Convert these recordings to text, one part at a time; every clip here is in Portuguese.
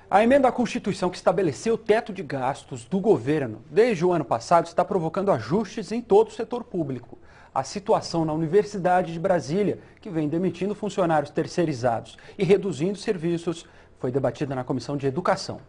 A emenda à Constituição que estabeleceu o teto de gastos do governo desde o ano passado está provocando ajustes em todo o setor público. A situação na Universidade de Brasília, que vem demitindo funcionários terceirizados e reduzindo serviços, foi debatida na Comissão de Educação.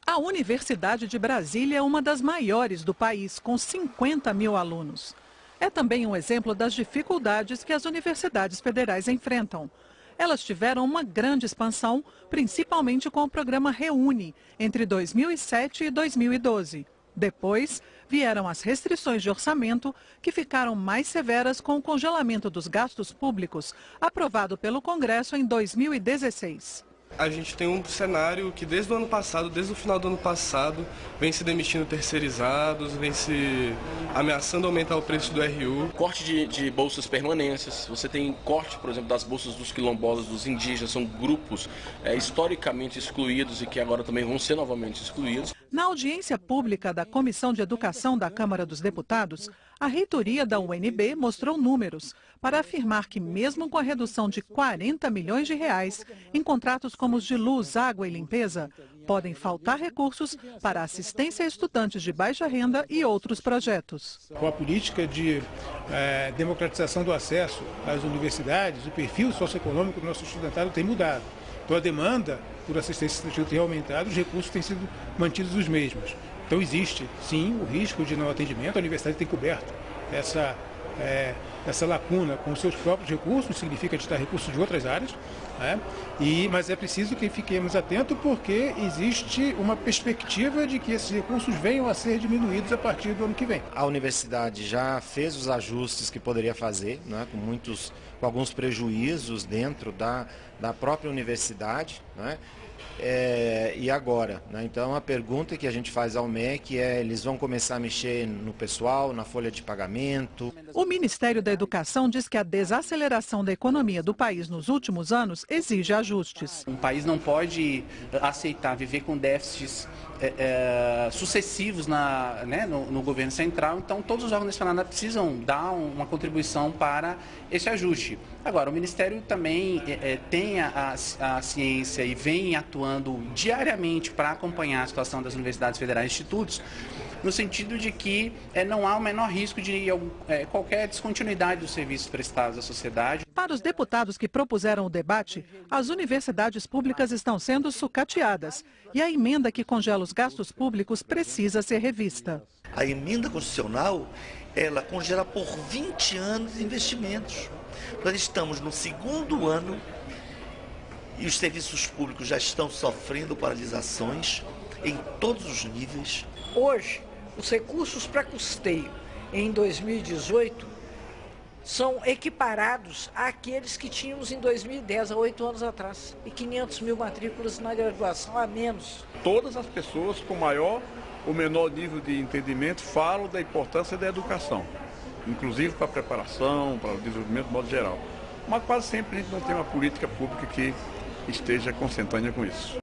A Universidade de Brasília é uma das maiores do país, com 50 mil alunos. É também um exemplo das dificuldades que as universidades federais enfrentam. Elas tiveram uma grande expansão, principalmente com o programa Reúne, entre 2007 e 2012. Depois, vieram as restrições de orçamento, que ficaram mais severas com o congelamento dos gastos públicos, aprovado pelo Congresso em 2016. A gente tem um cenário que desde o ano passado, desde o final do ano passado, vem se demitindo terceirizados, vem se ameaçando aumentar o preço do RU. Corte de bolsas permanências, você tem corte, por exemplo, das bolsas dos quilombolas, dos indígenas, são grupos historicamente excluídos e que agora também vão ser novamente excluídos. Na audiência pública da Comissão de Educação da Câmara dos Deputados, a reitoria da UNB mostrou números para afirmar que mesmo com a redução de 40 milhões de reais em contratos como os de luz, água e limpeza, podem faltar recursos para assistência a estudantes de baixa renda e outros projetos. Com a política de democratização do acesso às universidades, o perfil socioeconômico do nosso estudantado tem mudado. Então a demanda por assistência estudantil tem aumentado, os recursos têm sido mantidos os mesmos. Então existe, sim, o risco de não atendimento, a universidade tem coberto essa lacuna com os seus próprios recursos, significa ditar recursos de outras áreas, né? Mas é preciso que fiquemos atentos porque existe uma perspectiva de que esses recursos venham a ser diminuídos a partir do ano que vem. A universidade já fez os ajustes que poderia fazer, né? Com alguns prejuízos dentro da própria universidade, né? E agora, né? Então a pergunta que a gente faz ao MEC é: eles vão começar a mexer no pessoal, na folha de pagamento? O Ministério da Educação diz que a desaceleração da economia do país nos últimos anos exige ajustes. Um país não pode aceitar viver com déficits sucessivos no governo central, então todos os órgãos desse Senado precisam dar uma contribuição para esse ajuste. Agora, o Ministério também tem a ciência e vem atuando diariamente para acompanhar a situação das universidades federais e institutos, no sentido de que não há o menor risco de qualquer descontinuidade dos serviços prestados à sociedade. Para os deputados que propuseram o debate, as universidades públicas estão sendo sucateadas e a emenda que congela os gastos públicos precisa ser revista. A emenda constitucional, ela congela por 20 anos de investimentos. Nós estamos no segundo ano e os serviços públicos já estão sofrendo paralisações em todos os níveis. Hoje, os recursos para custeio em 2018 são equiparados àqueles que tínhamos em 2010, há 8 anos atrás, e 500 mil matrículas na graduação a menos. Todas as pessoas com maior ou menor nível de entendimento falam da importância da educação, inclusive para a preparação, para o desenvolvimento de modo geral. Mas quase sempre a gente não tem uma política pública que esteja consentânea com isso.